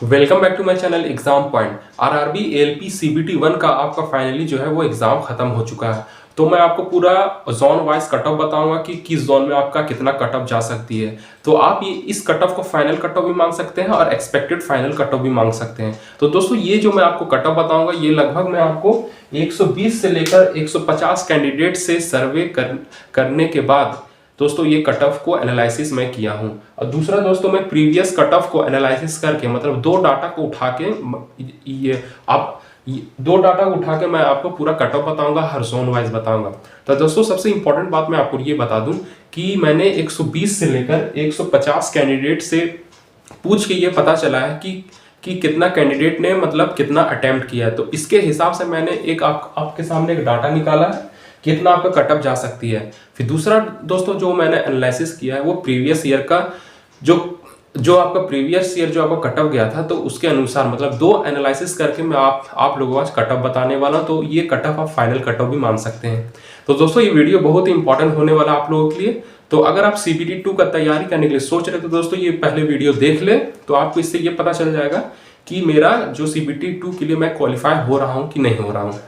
Welcome back to my channel exam point. RRB ALP CBT 1 का आपका finally जो है वो एग्जाम खत्म हो चुका है। तो मैं आपको पूरा जोन वाइज कट ऑफ बताऊंगा कि किस जोन में आपका कितना कट ऑफ जा सकती है। तो आप ये इस कट ऑफ को फाइनल कट ऑफ भी मांग सकते हैं और एक्सपेक्टेड फाइनल कट ऑफ भी मांग सकते हैं। तो दोस्तों ये जो मैं आपको कट ऑफ बताऊंगा ये लगभग मैं आपको 120 से लेकर 150 कैंडिडेट से सर्वे करने के बाद दोस्तों ये कट ऑफ को एनालिसिस मैं किया हूं। और दूसरा दोस्तों मैं प्रीवियस कट ऑफ को एनालिसिस करके मतलब दो डाटा को उठा के दो डाटा को उठा के मैं आपको पूरा कट ऑफ बताऊंगा, हर जोन वाइज बताऊंगा। तो दोस्तों सबसे इंपॉर्टेंट बात मैं आपको ये बता दूं कि मैंने 120 से लेकर 150 कैंडिडेट से पूछ के ये पता चला है कि कितना कैंडिडेट ने मतलब कितना अटेम्प्ट किया है। तो इसके हिसाब से मैंने एक आपके सामने एक डाटा निकाला है कितना आपका कटअप जा सकती है। फिर दूसरा दोस्तों जो मैंने एनालिसिस किया है वो प्रीवियस ईयर का जो आपका प्रीवियस ईयर जो आपका कटअप गया था तो उसके अनुसार मतलब दो एनालिसिस करके मैं आप लोगों को आज कटअप बताने वाला हूं। तो ये कटअप आप फाइनल कटअप भी मान सकते हैं। तो दोस्तों ये वीडियो बहुत ही इंपॉर्टेंट होने वाला आप लोगों के लिए। तो अगर आप सीबीटी 2 का तैयारी करने के लिए सोच रहे तो दोस्तों ये पहले वीडियो देख ले तो आपको इससे ये पता चल जाएगा कि मेरा जो सीबीटी 2 के लिए मैं क्वालिफाई हो रहा हूं कि नहीं हो रहा हूं।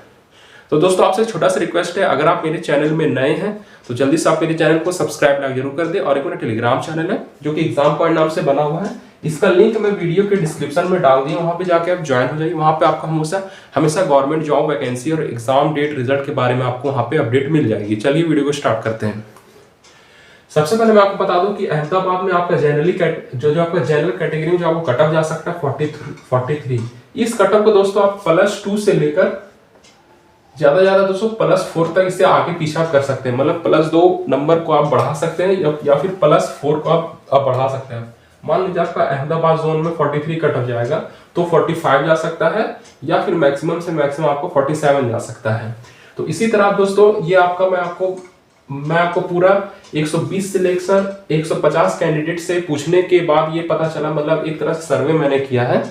तो दोस्तों आपसे छोटा सा रिक्वेस्ट है, अगर आप मेरे चैनल में नए हैं तो जल्दी से आप मेरे चैनल को सब्सक्राइब जरूर कर दें। और एक मेरा टेलीग्राम चैनल है जो कि एग्जाम पॉइंट नाम से बना हुआ है, इसका लिंक मैं वीडियो के डिस्क्रिप्शन में डाल दिया, वहां पे जाके आप ज्वाइन हो जाइए। वहां पे आपको हमेशा गवर्नमेंट जॉब वैकेंसी और एग्जाम डेट रिजल्ट के बारे में आपको वहां पे अपडेट मिल जाएगी। चलिए वीडियो को स्टार्ट करते हैं। सबसे पहले मैं आपको बता दूं कि अहमदाबाद में आपका जो आपका जनरल कैटेगरी में जो आपको कटअप जा सकता है 43। इस कटअप को दोस्तों आप +2 से लेकर ज्यादा दोस्तों +4 तक इससे आगे पीछा कर सकते हैं। मतलब +2 नंबर को आप बढ़ा सकते हैं या फिर +4 को आप बढ़ा सकते हैं। मान लीजिए आपका अहमदाबाद जोन में 43 कट ऑफ जाएगा तो 45 जा सकता है या फिर मैक्सिमम से मैक्सिमम आपको 47 जा सकता है। तो इसी तरह दोस्तों ये आपका मैं आपको पूरा 120 से लेकर 150 कैंडिडेट से पूछने के बाद ये पता चला, मतलब एक तरह से सर्वे मैंने किया है।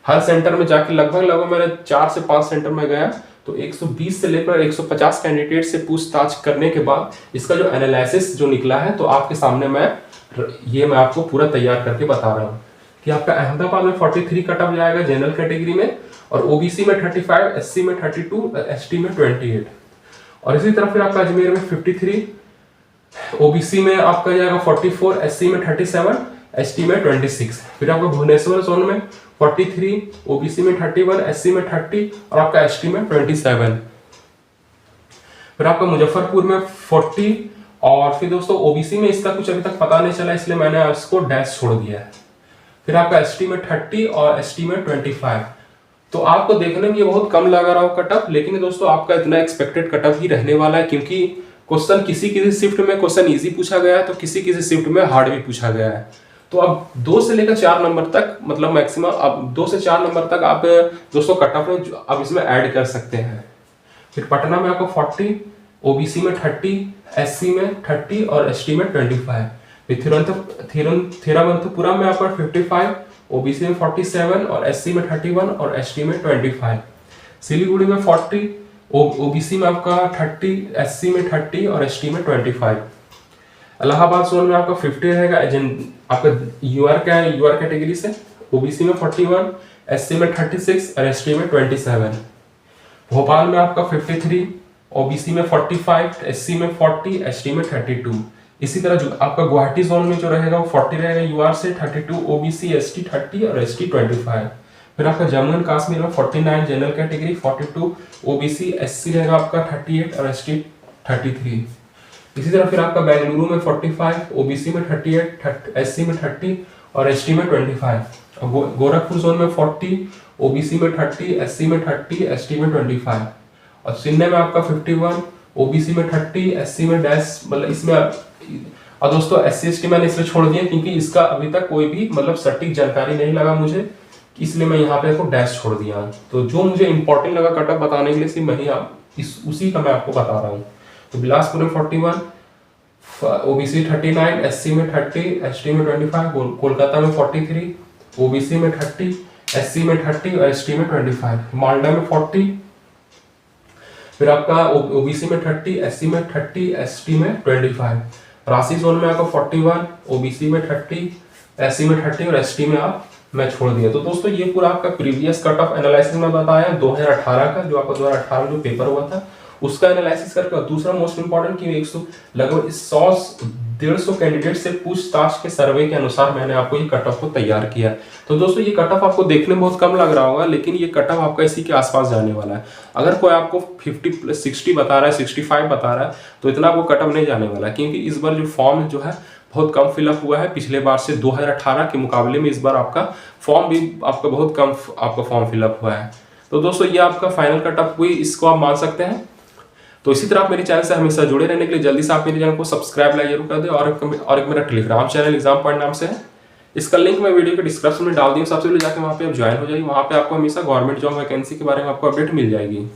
हर सेंटर में जाके लगभग मैंने 4 से 5 सेंटर में गया तो 120 से लेकर 150 कैंडिडेट से पूछताछ करने के बाद इसका जो एनालिसिस जो निकला है तो आपके सामने मैं आपको पूरा तैयार करके बता रहा हूँ कि आपका अहमदाबाद में 43 कट ऑफ जाएगा जनरल कैटेगरी में, और ओबीसी में 35, एससी में 32, एसटी में 28। और इसी तरह फिर आपका अजमेर में 53, ओबीसी में आपका जाएगा 44, एससी में 37, एसटी में 26। फिर आपका भुवनेश्वर जोन में 43, ओबीसी में 31, एससी में 30 और आपका एसटी में 27। फिर आपका मुजफ्फरपुर में 40 और फिर दोस्तों ओबीसी में इसका कुछ अभी तक पता नहीं चला इसलिए मैंने इसको डैश छोड़ दिया है। फिर आपका एसटी में 30 और एसटी में 25। तो आपको देखने में ये बहुत कम लग रहा हो कटअप, लेकिन दोस्तों आपका इतना एक्सपेक्टेड कटअप ही रहने वाला है क्योंकि क्वेश्चन किसी शिफ्ट में क्वेश्चन इजी पूछा गया है तो किसी शिफ्ट में हार्ड भी पूछा गया है। तो अब 2 से लेकर 4 नंबर तक मतलब मैक्सिमम अब 2 से 4 नंबर तक आप दोस्तों कटअप में आप इसमें ऐड कर सकते हैं। फिर पटना में आपको 40, ओबीसी में 30, एससी में 30 और एसटी में 25। फिर थिरुवनंतपुरम में आपका 55, ओबीसी में 47 और एससी में 31 और एसटी में 25। सिलीगुड़ी में 40, ओबीसी में आपका 30, एससी में 30 और एसटी में 25। इलाहाबाद जोन में आपका 50 रहेगा, आपका यूआर कैटेगरी से, ओबीसी में 41, एससी में 36 और एसटी में 27। भोपाल में आपका 53, ओबीसी में 45, एससी में 40, एसटी में 32। इसी तरह जो आपका गुवाहाटी जोन में जो रहेगा वो 40 रहेगा यूआर से, 32 ओबीसी, एसटी 30 और एसटी 25। फिर आपका जम्मू एंड कश्मीर में 49 जनरल कैटेगरी, 42 ओबीसी, एससी रहेगा आपका 38 और एसटी 33। इसी तरह फिर आपका बेंगलुरु में 45, ओबीसी में 38, एससी में 30 और एसटी में 25। गोरखपुर जोन में 40, ओबीसी में 30, एससी में 30, एसटी में 25। और चेन्नई में आपका 51, ओबीसी में 30, एससी में डैश मतलब इसमें और दोस्तों एससी एसटी मैंने इसलिए छोड़ दिया क्योंकि इसका अभी तक कोई भी मतलब सटीक जानकारी नहीं लगा मुझे, इसलिए मैं यहाँ पे डैश छोड़ दिया। तो जो मुझे इंपॉर्टेंट लगा कटअप बताने के लिए सिर्फ उसी का मैं आपको बता रहा हूँ। तो बिलासपुर में 41, ओबीसी 39, एससी में 30, एसटी में 25। कोलकाता में 43, ओबीसी में 30, एससी में 30 और एसटी में 25। मालदा में 40, फिर आपका ओबीसी में 30, एससी में 30, एसटी में 25। रांची जोन में आपका 41, ओबीसी में 30, एससी में 30 और एसटी में आप मैं छोड़ दिया। तो दोस्तों ये पूरा आपका प्रीवियस कट ऑफ एनालिसिस में बताया 2018 का, जो आपका 2018 में जो पेपर हुआ था उसका एनालिसिस करके। दूसरा मोस्ट इंपॉर्टेंट कि 100 लगभग 100-150 कैंडिडेट से पूछताछ के सर्वे के अनुसार मैंने आपको ये कट ऑफ को तैयार किया। तो दोस्तों ये कट ऑफ आपको देखने में बहुत कम लग रहा होगा, लेकिन ये कट ऑफ आपका इसी के आसपास जाने वाला है। अगर कोई आपको 50+60 बता रहा है, 65 बता रहा है, तो इतना आपको कट ऑफ नहीं जाने वाला है, क्योंकि इस बार जो फॉर्म जो है बहुत कम फिलअप हुआ है। पिछले बार से 2018 के मुकाबले में इस बार आपका फॉर्म भी आपका बहुत कम आपका फॉर्म फिलअप हुआ है। तो दोस्तों ये आपका फाइनल कट ऑफ हुई, इसको आप मान सकते हैं। तो इसी तरह आप मेरे चैनल से हमेशा जुड़े रहने के लिए जल्दी से आप मेरे चैनल को सब्सक्राइब लाइक जरूर कर दें। और एक मेरा टेलीग्राम चैनल एग्जाम पॉइंट नाम से है, इसका लिंक मैं वीडियो के डिस्क्रिप्शन में डाल दी हूँ। सबसे पहले जाकर वहाँ पे आप ज्वाइन हो जाइए। वहाँ पे आपको हमेशा गवर्नमेंट जॉब वैकेंसी के बारे में आपको अपडेट मिल जाएगी।